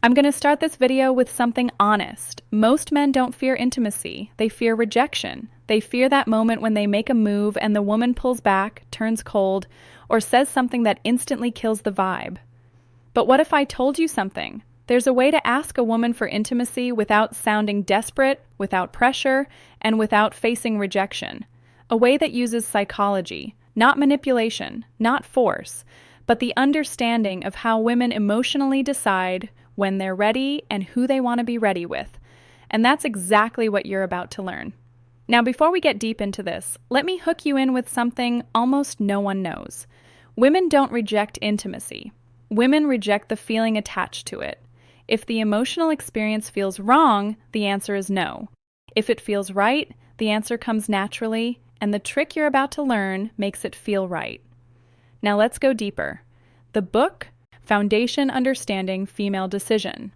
I'm going to start this video with something honest. Most men don't fear intimacy, they fear rejection. They fear that moment when they make a move and the woman pulls back, turns cold, or says something that instantly kills the vibe. But what if I told you something? There's a way to ask a woman for intimacy without sounding desperate, without pressure, and without facing rejection. A way that uses psychology, not manipulation, not force, but the understanding of how women emotionally decide when they're ready and who they want to be ready with. And that's exactly what you're about to learn. Now, before we get deep into this, let me hook you in with something almost no one knows. Women don't reject intimacy. Women reject the feeling attached to it. If the emotional experience feels wrong, the answer is no. If it feels right, the answer comes naturally, and the trick you're about to learn makes it feel right. Now let's go deeper. The book, Foundation Understanding Female Decision.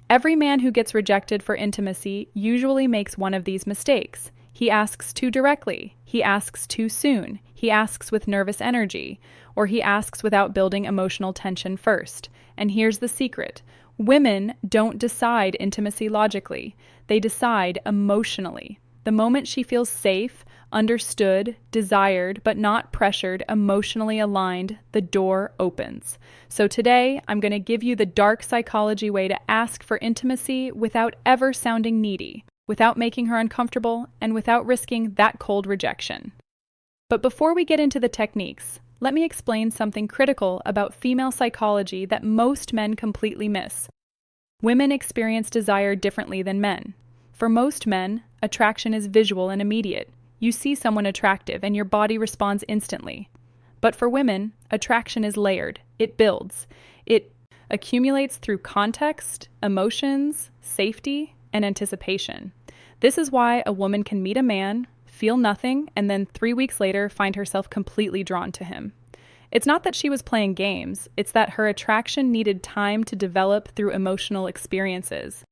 Every man who gets rejected for intimacy usually makes one of these mistakes. He asks too directly, he asks too soon, he asks with nervous energy, or he asks without building emotional tension first. And here's the secret. Women don't decide intimacy logically. They decide emotionally. The moment she feels safe, understood, desired, but not pressured, emotionally aligned, the door opens. So today, I'm going to give you the dark psychology way to ask for intimacy without ever sounding needy, without making her uncomfortable, and without risking that cold rejection. But before we get into the techniques, let me explain something critical about female psychology that most men completely miss. Women experience desire differently than men. For most men, attraction is visual and immediate. You see someone attractive and your body responds instantly. But for women, attraction is layered. It builds. It accumulates through context, emotions, safety, and anticipation. This is why a woman can meet a man, feel nothing, and then 3 weeks later find herself completely drawn to him. It's not that she was playing games, it's that her attraction needed time to develop through emotional experiences.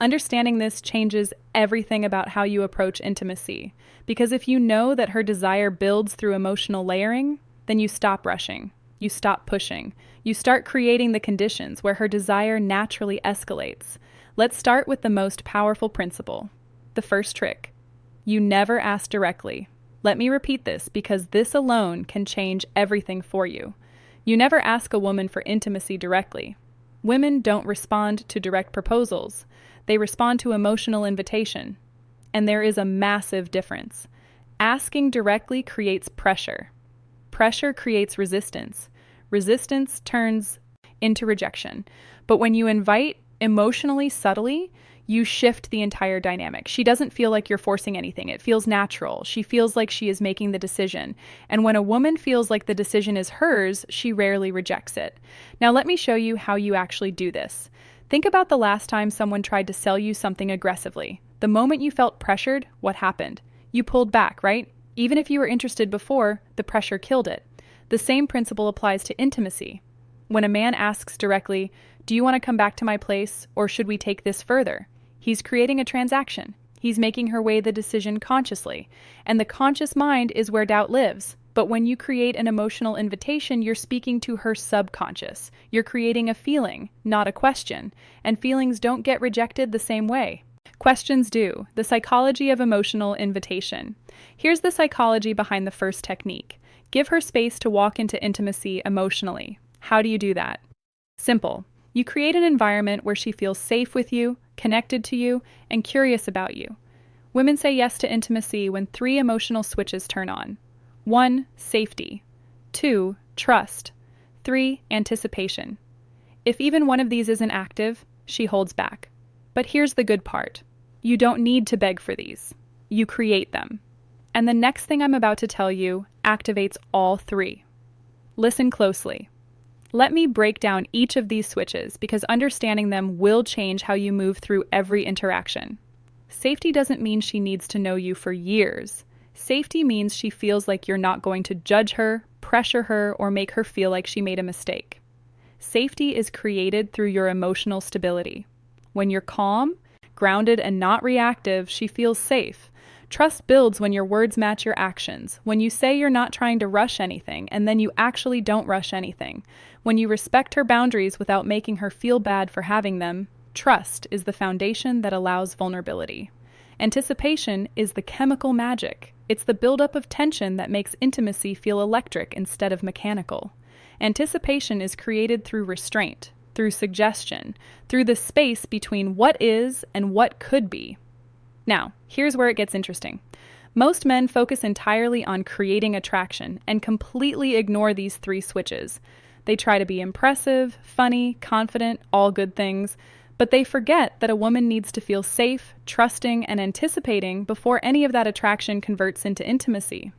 Understanding this changes everything about how you approach intimacy, because if you know that her desire builds through emotional layering, then you stop rushing, you stop pushing, you start creating the conditions where her desire naturally escalates. Let's start with the most powerful principle, the first trick. You never ask directly. Let me repeat this because this alone can change everything for you. You never ask a woman for intimacy directly. Women don't respond to direct proposals. They respond to emotional invitation. And there is a massive difference. Asking directly creates pressure. Pressure creates resistance. Resistance turns into rejection. But when you invite emotionally subtly, you shift the entire dynamic. She doesn't feel like you're forcing anything. It feels natural. She feels like she is making the decision. And when a woman feels like the decision is hers, she rarely rejects it. Now let me show you how you actually do this. Think about the last time someone tried to sell you something aggressively. The moment you felt pressured, what happened? You pulled back, right? Even if you were interested before, the pressure killed it. The same principle applies to intimacy. When a man asks directly, "Do you want to come back to my place, or should we take this further?" He's creating a transaction. He's making her weigh the decision consciously. And the conscious mind is where doubt lives. But when you create an emotional invitation, you're speaking to her subconscious. You're creating a feeling, not a question. And feelings don't get rejected the same way. Questions do. The psychology of emotional invitation. Here's the psychology behind the first technique. Give her space to walk into intimacy emotionally. How do you do that? Simple. You create an environment where she feels safe with you, connected to you, and curious about you. Women say yes to intimacy when 3 emotional switches turn on. 1. Safety. 2. Trust. 3. Anticipation. If even one of these isn't active, she holds back. But here's the good part. You don't need to beg for these. You create them. And the next thing I'm about to tell you activates all 3. Listen closely. Let me break down each of these switches because understanding them will change how you move through every interaction. Safety doesn't mean she needs to know you for years. Safety means she feels like you're not going to judge her, pressure her, or make her feel like she made a mistake. Safety is created through your emotional stability. When you're calm, grounded, and not reactive, she feels safe. Trust builds when your words match your actions, when you say you're not trying to rush anything, and then you actually don't rush anything, when you respect her boundaries without making her feel bad for having them, Trust is the foundation that allows vulnerability. Anticipation is the chemical magic. It's the buildup of tension that makes intimacy feel electric instead of mechanical. Anticipation is created through restraint, through suggestion, through the space between what is and what could be. Now, here's where it gets interesting. Most men focus entirely on creating attraction and completely ignore these three switches. They try to be impressive, funny, confident, all good things, but they forget that a woman needs to feel safe, trusting, and anticipating before any of that attraction converts into intimacy.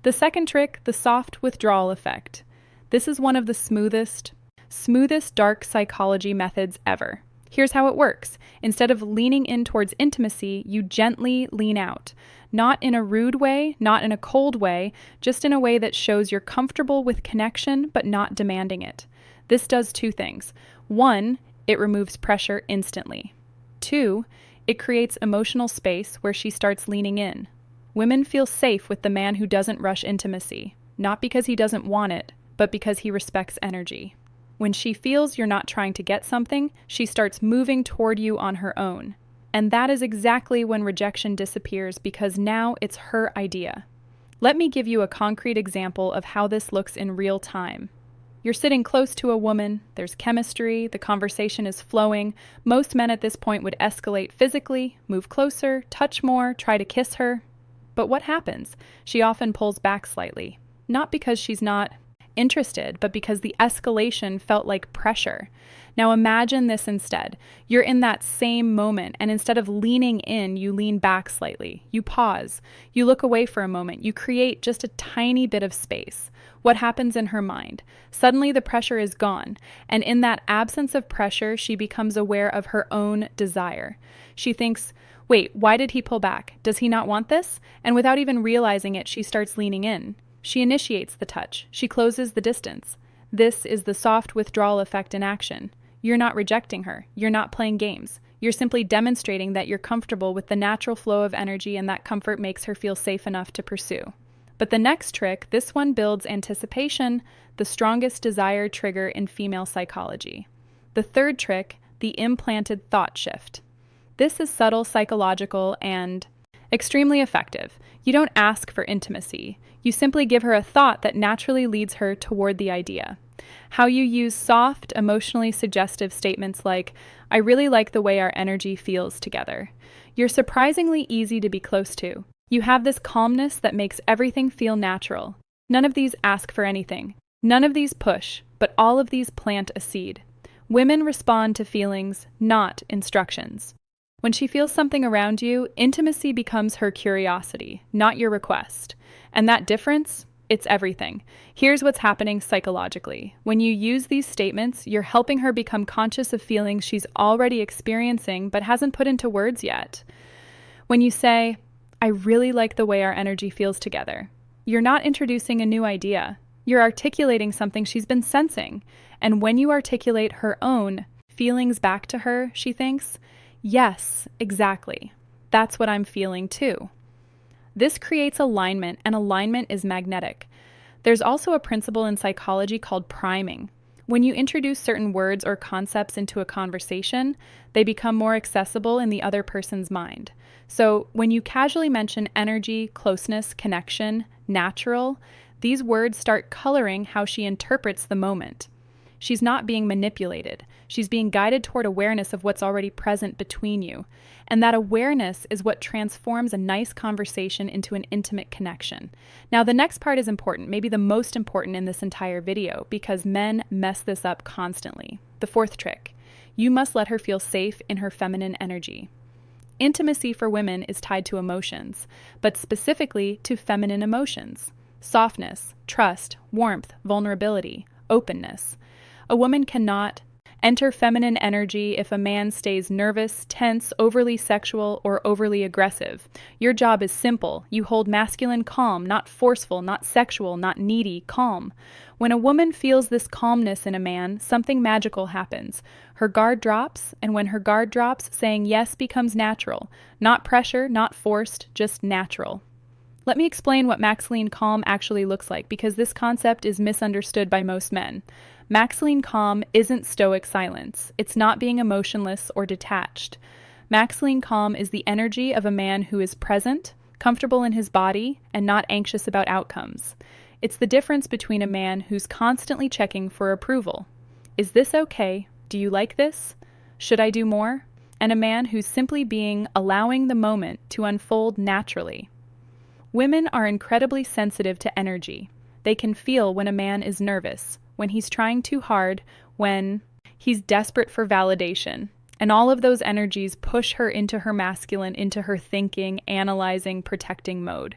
The second trick, the soft withdrawal effect. This is one of the smoothest dark psychology methods ever. Here's how it works. Instead of leaning in towards intimacy, you gently lean out. Not in a rude way, not in a cold way, just in a way that shows you're comfortable with connection but not demanding it. This does two things. One, it removes pressure instantly. Two, it creates emotional space where she starts leaning in. Women feel safe with the man who doesn't rush intimacy, not because he doesn't want it, but because he respects energy. When she feels you're not trying to get something, she starts moving toward you on her own. And that is exactly when rejection disappears, because now it's her idea. Let me give you a concrete example of how this looks in real time. You're sitting close to a woman, there's chemistry, the conversation is flowing. Most men at this point would escalate physically, move closer, touch more, try to kiss her. But what happens? She often pulls back slightly. Not because she's not interested, but because the escalation felt like pressure. Now imagine this instead. You're in that same moment, and instead of leaning in, you lean back slightly. You pause. You look away for a moment. You create just a tiny bit of space. What happens in her mind? Suddenly the pressure is gone, and in that absence of pressure, she becomes aware of her own desire. She thinks, wait, why did he pull back? Does he not want this? And without even realizing it, she starts leaning in. She initiates the touch. She closes the distance. This is the soft withdrawal effect in action. You're not rejecting her. You're not playing games. You're simply demonstrating that you're comfortable with the natural flow of energy, and that comfort makes her feel safe enough to pursue. But the next trick, this one builds anticipation, the strongest desire trigger in female psychology. The third trick, the implanted thought shift. This is subtle, psychological, and extremely effective. You don't ask for intimacy. You simply give her a thought that naturally leads her toward the idea. How you use soft, emotionally suggestive statements like, I really like the way our energy feels together. You're surprisingly easy to be close to. You have this calmness that makes everything feel natural. None of these ask for anything. None of these push, but all of these plant a seed. Women respond to feelings, not instructions. When she feels something around you, intimacy becomes her curiosity, not your request. And that difference, it's everything. Here's what's happening psychologically. When you use these statements, you're helping her become conscious of feelings she's already experiencing but hasn't put into words yet. When you say, I really like the way our energy feels together, you're not introducing a new idea. You're articulating something she's been sensing. And when you articulate her own feelings back to her, she thinks, yes, exactly. That's what I'm feeling too. This creates alignment, and alignment is magnetic. There's also a principle in psychology called priming. When you introduce certain words or concepts into a conversation, they become more accessible in the other person's mind. So when you casually mention energy, closeness, connection, natural, these words start coloring how she interprets the moment. She's not being manipulated. She's being guided toward awareness of what's already present between you. And that awareness is what transforms a nice conversation into an intimate connection. Now, the next part is important, maybe the most important in this entire video, because men mess this up constantly. The fourth trick, you must let her feel safe in her feminine energy. Intimacy for women is tied to emotions, but specifically to feminine emotions. Softness, trust, warmth, vulnerability, openness. A woman cannot enter feminine energy if a man stays nervous, tense, overly sexual, or overly aggressive. Your job is simple. You hold masculine calm, not forceful, not sexual, not needy, calm. When a woman feels this calmness in a man, something magical happens. Her guard drops, and when her guard drops, saying yes becomes natural. Not pressure, not forced, just natural. Let me explain what masculine calm actually looks like, because this concept is misunderstood by most men. Maxilene calm isn't stoic silence. It's not being emotionless or detached. Maxilene calm is the energy of a man who is present, comfortable in his body, and not anxious about outcomes. It's the difference between a man who's constantly checking for approval. Is this okay? Do you like this? Should I do more? And a man who's simply allowing the moment to unfold naturally. Women are incredibly sensitive to energy. They can feel when a man is nervous, when he's trying too hard, when he's desperate for validation. And all of those energies push her into her masculine, into her thinking, analyzing, protecting mode.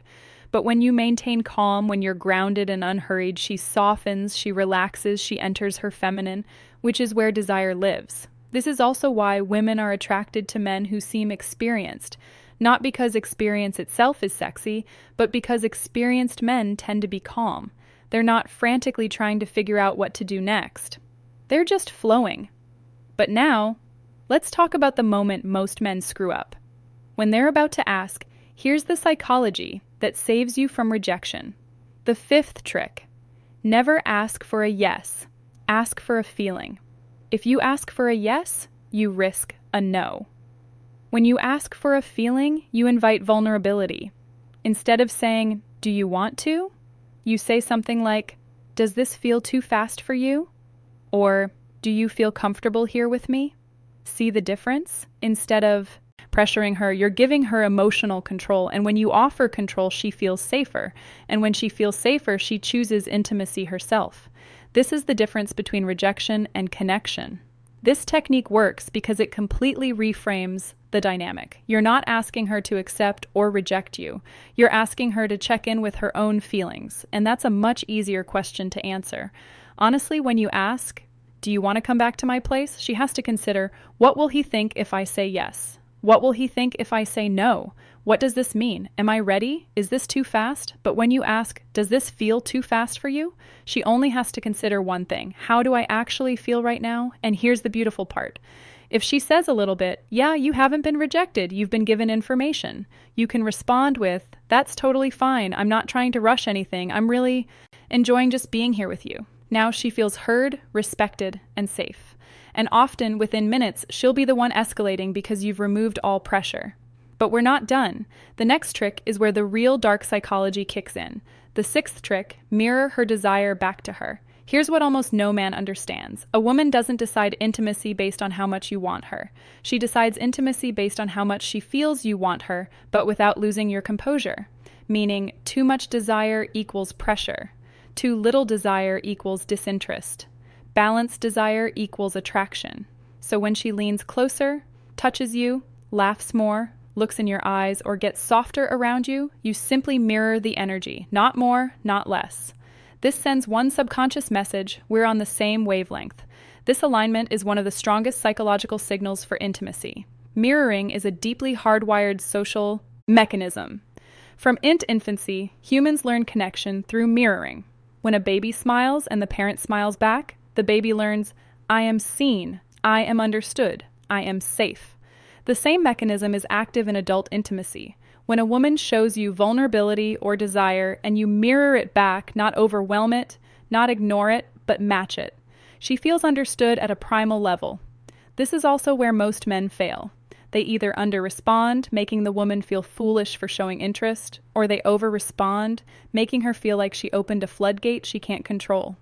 But when you maintain calm, when you're grounded and unhurried, she softens, she relaxes, she enters her feminine, which is where desire lives. This is also why women are attracted to men who seem experienced, not because experience itself is sexy, but because experienced men tend to be calm. They're not frantically trying to figure out what to do next. They're just flowing. But now, let's talk about the moment most men screw up. When they're about to ask, here's the psychology that saves you from rejection. The fifth trick: never ask for a yes, ask for a feeling. If you ask for a yes, you risk a no. When you ask for a feeling, you invite vulnerability. Instead of saying, "Do you want to?" you say something like, "Does this feel too fast for you?" Or, "Do you feel comfortable here with me?" See the difference? Instead of pressuring her, you're giving her emotional control. And when you offer control, she feels safer. And when she feels safer, she chooses intimacy herself. This is the difference between rejection and connection. This technique works because it completely reframes the dynamic. You're not asking her to accept or reject you. You're asking her to check in with her own feelings. And that's a much easier question to answer. Honestly, when you ask, "Do you want to come back to my place?" she has to consider, what will he think if I say yes? What will he think if I say no? What does this mean? Am I ready? Is this too fast? But when you ask, "Does this feel too fast for you?" she only has to consider one thing. How do I actually feel right now? And here's the beautiful part. If she says a little bit, "Yeah, you haven't been rejected. You've been given information," you can respond with, "That's totally fine. I'm not trying to rush anything. I'm really enjoying just being here with you." Now she feels heard, respected, and safe. And often, within minutes, she'll be the one escalating because you've removed all pressure. But we're not done. The next trick is where the real dark psychology kicks in. The sixth trick: mirror her desire back to her. Here's what almost no man understands. A woman doesn't decide intimacy based on how much you want her. She decides intimacy based on how much she feels you want her, but without losing your composure. Meaning, too much desire equals pressure. Too little desire equals disinterest. Balanced desire equals attraction. So when she leans closer, touches you, laughs more, looks in your eyes, or gets softer around you, you simply mirror the energy. Not more, not less. This sends one subconscious message: we're on the same wavelength. This alignment is one of the strongest psychological signals for intimacy. Mirroring is a deeply hardwired social mechanism. From infancy, humans learn connection through mirroring. When a baby smiles and the parent smiles back, the baby learns, "I am seen, I am understood, I am safe." The same mechanism is active in adult intimacy. When a woman shows you vulnerability or desire and you mirror it back, not overwhelm it, not ignore it, but match it, she feels understood at a primal level. This is also where most men fail. They either under-respond, making the woman feel foolish for showing interest, or they over-respond, making her feel like she opened a floodgate she can't control.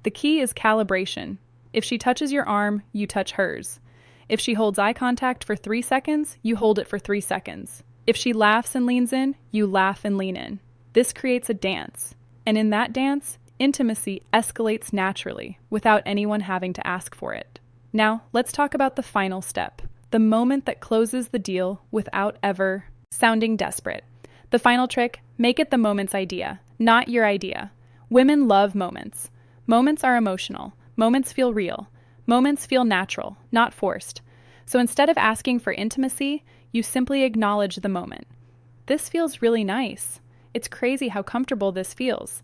The key is calibration. If she touches your arm, you touch hers. If she holds eye contact for 3 seconds, you hold it for 3 seconds. If she laughs and leans in, you laugh and lean in. This creates a dance. And in that dance, intimacy escalates naturally, without anyone having to ask for it. Now, let's talk about the final step. The moment that closes the deal without ever sounding desperate. The final trick: make it the moment's idea, not your idea. Women love moments. Moments are emotional. Moments feel real. Moments feel natural, not forced. So instead of asking for intimacy, you simply acknowledge the moment. This feels really nice. It's crazy how comfortable this feels.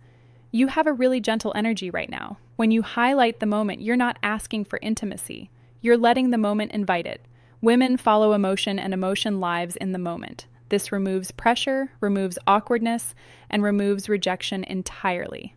You have a really gentle energy right now. When you highlight the moment, you're not asking for intimacy. You're letting the moment invite it. Women follow emotion, and emotion lives in the moment. This removes pressure, removes awkwardness, and removes rejection entirely.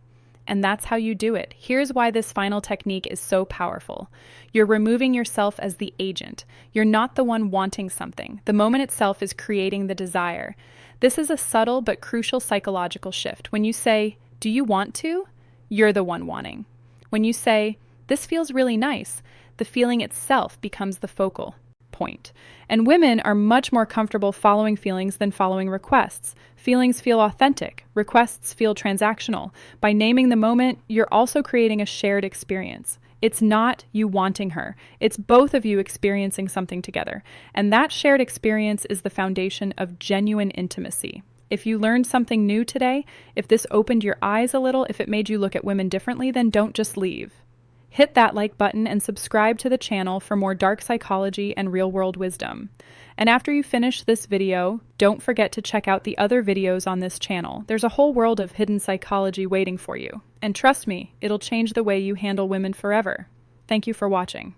And that's how you do it. Here's why this final technique is so powerful. You're removing yourself as the agent. You're not the one wanting something. The moment itself is creating the desire. This is a subtle but crucial psychological shift. When you say, "Do you want to?" you're the one wanting. When you say, "This feels really nice," the feeling itself becomes the focal point. And women are much more comfortable following feelings than following requests. Feelings feel authentic. Requests feel transactional. By naming the moment, you're also creating a shared experience. It's not you wanting her. It's both of you experiencing something together. And that shared experience is the foundation of genuine intimacy. If you learned something new today, if this opened your eyes a little, if it made you look at women differently, then don't just leave. Hit that like button and subscribe to the channel for more dark psychology and real-world wisdom. And after you finish this video, don't forget to check out the other videos on this channel. There's a whole world of hidden psychology waiting for you. And trust me, it'll change the way you handle women forever. Thank you for watching.